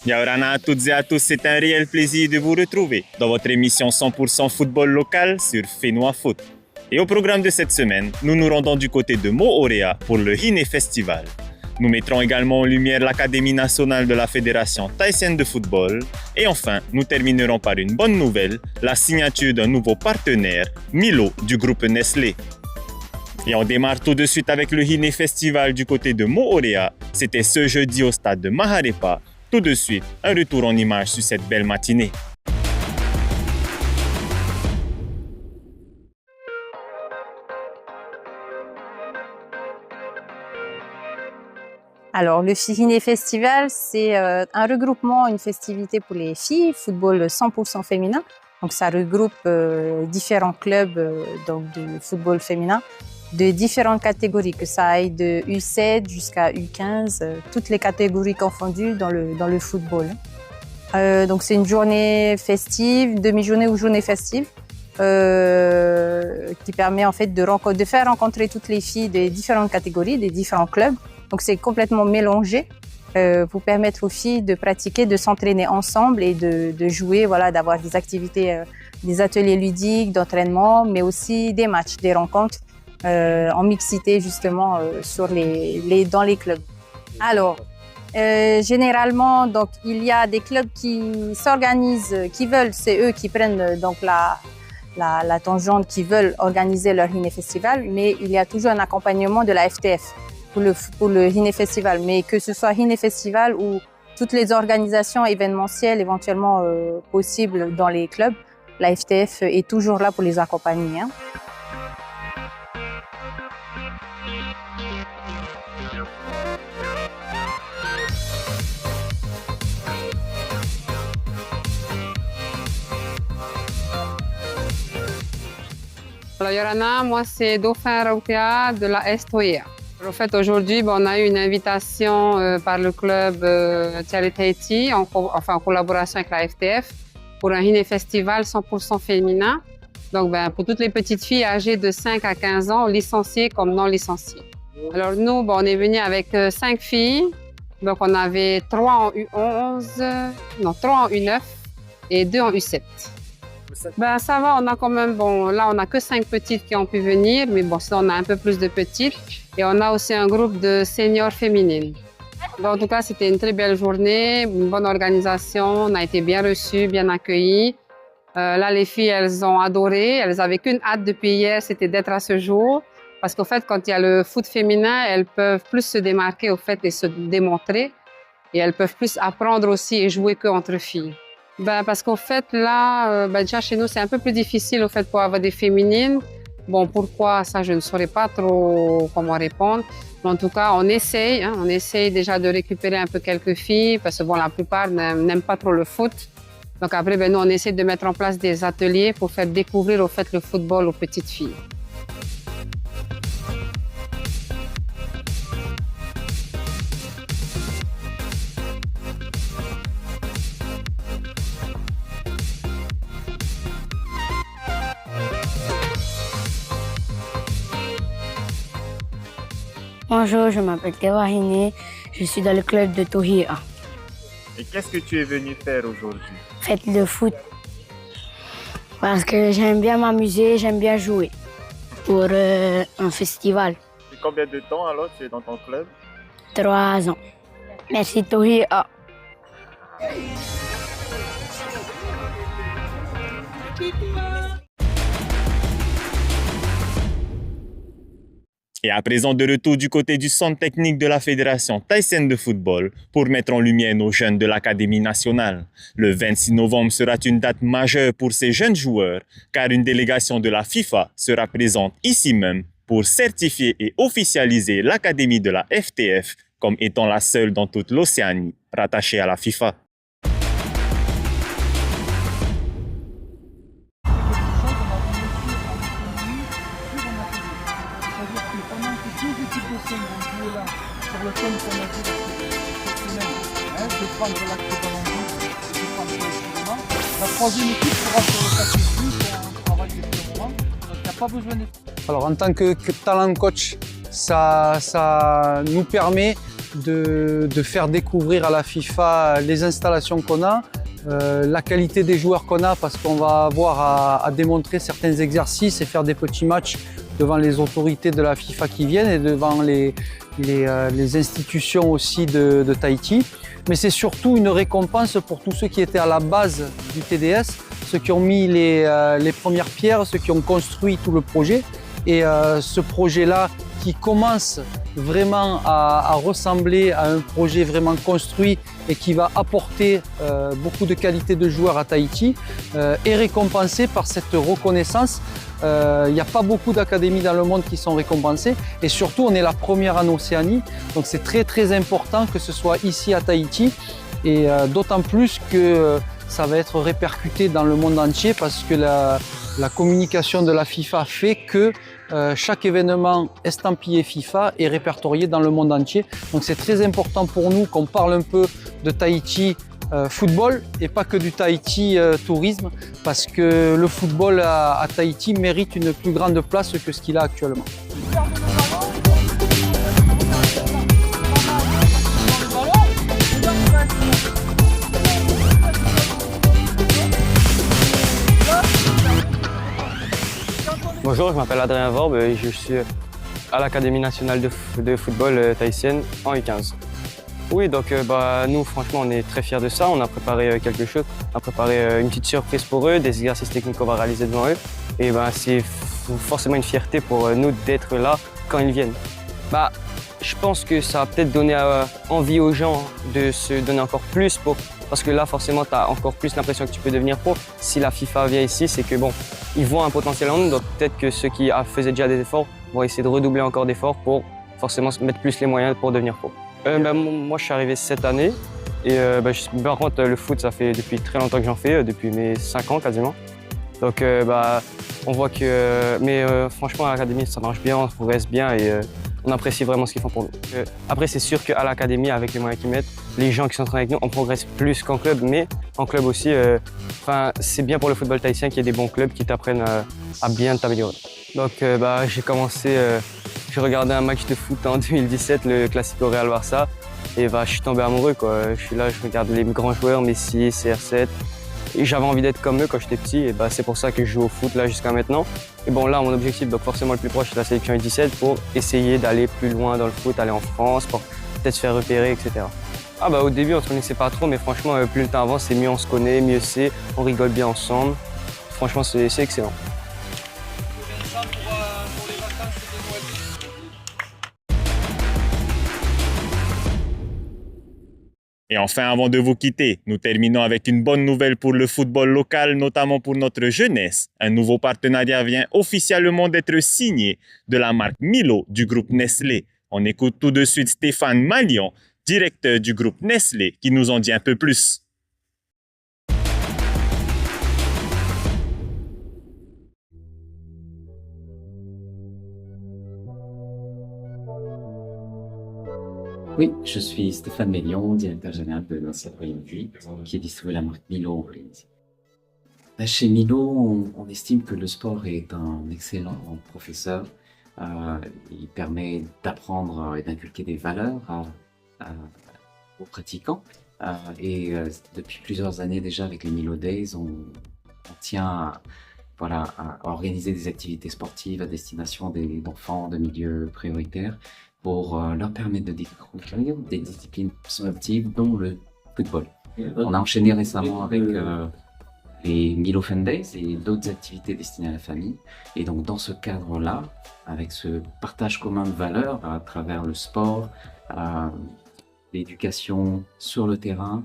Yaorana à toutes et à tous, c'est un réel plaisir de vous retrouver dans votre émission 100% football local sur Fénois Foot. Et au programme de cette semaine, nous nous rendons du côté de Moorea pour le Hine Festival. Nous mettrons également en lumière l'Académie nationale de la Fédération thaïsienne de football. Et enfin, nous terminerons par une bonne nouvelle, la signature d'un nouveau partenaire, Milo du groupe Nestlé. Et on démarre tout de suite avec le Hine Festival du côté de Moorea. C'était ce jeudi au stade de Maharepa. Tout de suite, un retour en image sur cette belle matinée. Alors, le Hine Festival, c'est un regroupement, une festivité pour les filles, football 100% féminin. Donc, ça regroupe différents clubs donc de football féminin de différentes catégories, que ça aille de U7 jusqu'à U15, toutes les catégories confondues dans le football. Donc, c'est une journée festive, demi-journée ou journée festive, qui permet en fait de faire rencontrer toutes les filles des différentes catégories, des différents clubs. Donc, c'est complètement mélangé pour permettre aux filles de pratiquer, de s'entraîner ensemble et de jouer, voilà, d'avoir des activités, des ateliers ludiques, d'entraînement, mais aussi des matchs, des rencontres en mixité justement dans les clubs. Alors, généralement, donc, il y a des clubs qui s'organisent, c'est eux qui prennent donc la tangente, qui veulent organiser leur Hine Festival, mais il y a toujours un accompagnement de la FTF pour le Hine Festival. Mais que ce soit Hine Festival ou toutes les organisations événementielles éventuellement possibles dans les clubs, la FTF est toujours là pour les accompagner. Alors Yorana, moi c'est Dauphin Raupia de la STOEA. En fait, aujourd'hui, on a eu une invitation par le club Tiare Tahiti, en collaboration avec la FTF, pour un Hine Festival 100% féminin. Donc, pour toutes les petites filles âgées de 5 à 15 ans, licenciées comme non licenciées. Alors nous, on est venu avec 5 filles. Donc, on avait 3 en U11, 3 en U9 et 2 en U7. Ça va, on a quand même, là on a que 5 petites qui ont pu venir, mais sinon on a un peu plus de petites. Et on a aussi un groupe de seniors féminines. Donc, en tout cas, c'était une très belle journée, une bonne organisation, on a été bien reçus, bien accueillis. Là, les filles, elles ont adoré, elles avaient qu'une hâte depuis hier, c'était d'être à ce jour. Parce qu'au fait, quand il y a le foot féminin, elles peuvent plus se démarquer au fait et se démontrer. Et elles peuvent plus apprendre aussi et jouer qu'entre filles. Parce qu'au fait, là, déjà chez nous, c'est un peu plus difficile au fait pour avoir des féminines. Pourquoi, ça, je ne saurais pas trop comment répondre. Mais en tout cas, on essaye déjà de récupérer un peu quelques filles parce que la plupart n'aiment pas trop le foot. Donc après, nous, on essaie de mettre en place des ateliers pour faire découvrir au fait le football aux petites filles. Bonjour, je m'appelle Tewa Hine, je suis dans le club de Tohia. Et qu'est-ce que tu es venu faire aujourd'hui? Faites le foot. Parce que j'aime bien m'amuser, j'aime bien jouer pour un festival. Et combien de temps alors tu es dans ton club? 3 ans. Merci Tohia. Et à présent, de retour du côté du centre technique de la Fédération thaïsienne de football pour mettre en lumière nos jeunes de l'Académie nationale. Le 26 novembre sera une date majeure pour ces jeunes joueurs car une délégation de la FIFA sera présente ici même pour certifier et officialiser l'Académie de la FTF comme étant la seule dans toute l'Océanie rattachée à la FIFA. Sur le thème qu'on a vu cette semaine, de prendre l'acte ballon. La troisième équipe sera sur le sacrifice, on travaille depuis un moment, donc il n'y a pas besoin de... Alors en tant que talent coach, ça nous permet de faire découvrir à la FIFA les installations qu'on a, la qualité des joueurs qu'on a, parce qu'on va avoir à démontrer certains exercices et faire des petits matchs devant les autorités de la FIFA qui viennent et devant les institutions aussi de Tahiti. Mais c'est surtout une récompense pour tous ceux qui étaient à la base du TDS, ceux qui ont mis les premières pierres, ceux qui ont construit tout le projet. Et ce projet-là qui commence vraiment à ressembler à un projet vraiment construit et qui va apporter beaucoup de qualité de joueurs à Tahiti, est récompensé par cette reconnaissance. Il n'y a pas beaucoup d'académies dans le monde qui sont récompensées et surtout on est la première en Océanie, donc c'est très très important que ce soit ici à Tahiti et d'autant plus que ça va être répercuté dans le monde entier parce que la communication de la FIFA fait que chaque événement estampillé FIFA est répertorié dans le monde entier. Donc c'est très important pour nous qu'on parle un peu de Tahiti football et pas que du Tahiti tourisme, parce que le football à Tahiti mérite une plus grande place que ce qu'il a actuellement. Bonjour, je m'appelle Adrien Vorbe et je suis à l'Académie nationale de football tahitienne en U15. Oui, donc nous, franchement, on est très fiers de ça. On a préparé quelque chose, on a préparé une petite surprise pour eux, des exercices techniques qu'on va réaliser devant eux. Et c'est forcément une fierté pour nous d'être là quand ils viennent. Je pense que ça va peut-être donner envie aux gens de se donner encore plus parce que là, forcément, tu as encore plus l'impression que tu peux devenir pro. Si la FIFA vient ici, c'est que ils voient un potentiel en nous, donc peut-être que ceux qui faisaient déjà des efforts vont essayer de redoubler encore d'efforts pour forcément se mettre plus les moyens pour devenir pro. Moi, je suis arrivé cette année et par contre, le foot, ça fait depuis très longtemps que j'en fais, depuis mes 5 ans quasiment. Donc, on voit que... Mais franchement, à l'académie, ça marche bien, on progresse bien et on apprécie vraiment ce qu'ils font pour nous. Après, c'est sûr qu'à l'académie, avec les moyens qu'ils mettent, les gens qui s'entraînent avec nous, on progresse plus qu'en club, mais en club aussi, c'est bien pour le football tahitien qu'il y ait des bons clubs qui t'apprennent à bien t'améliorer. Donc, j'ai commencé, j'ai regardé un match de foot en 2017, le Classico Real Barça, et je suis tombé amoureux, quoi. Je suis là, je regarde les grands joueurs, Messi, CR7. Et j'avais envie d'être comme eux quand j'étais petit, et c'est pour ça que je joue au foot là jusqu'à maintenant. Et là, mon objectif, donc forcément le plus proche, c'est la sélection U17 pour essayer d'aller plus loin dans le foot, aller en France, pour peut-être se faire repérer, etc. Au début, on se connaissait pas trop, mais franchement, plus le temps avance, mieux on se connaît, mieux c'est, on rigole bien ensemble. Franchement, c'est excellent. Et enfin, avant de vous quitter, nous terminons avec une bonne nouvelle pour le football local, notamment pour notre jeunesse. Un nouveau partenariat vient officiellement d'être signé de la marque Milo du groupe Nestlé. On écoute tout de suite Stéphane Malion, directeur du groupe Nestlé, qui nous en dit un peu plus. Oui, je suis Stéphane Mélion, directeur général de Nestlé Produits, qui distribue la marque Milo en Polynésie. Chez Milo, on estime que le sport est un excellent professeur. Il permet d'apprendre et d'inculquer des valeurs aux pratiquants. Depuis plusieurs années déjà, avec les Milo Days, on tient à organiser des activités sportives à destination d'enfants de milieux prioritaires, pour leur permettre de découvrir des disciplines sportives, dont le football. On a enchaîné récemment avec les Milo Fun Days et d'autres activités destinées à la famille. Et donc dans ce cadre-là, avec ce partage commun de valeurs à travers le sport, l'éducation sur le terrain,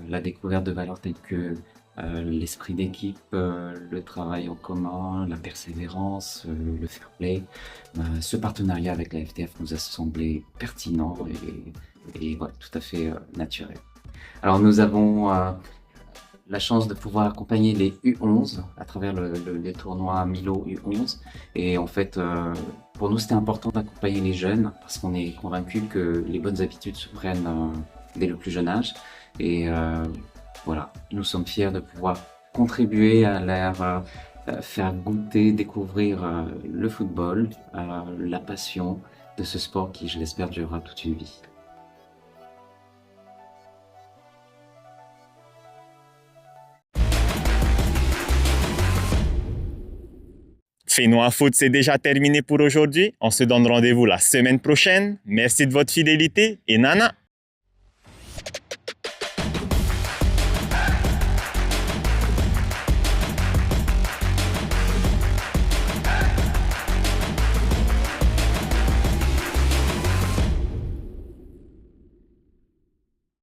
la découverte de valeurs telles que l'esprit d'équipe, le travail en commun, la persévérance, le fair play. Ce partenariat avec la FTF nous a semblé pertinent et tout à fait naturel. Alors nous avons la chance de pouvoir accompagner les U11 à travers les tournois Milo U11. Et en fait, pour nous, c'était important d'accompagner les jeunes parce qu'on est convaincus que les bonnes habitudes se prennent dès le plus jeune âge. Et nous sommes fiers de pouvoir contribuer à leur faire goûter, découvrir le football, la passion de ce sport qui, je l'espère, durera toute une vie. Fais-nous foot, c'est déjà terminé pour aujourd'hui. On se donne rendez-vous la semaine prochaine. Merci de votre fidélité et nana.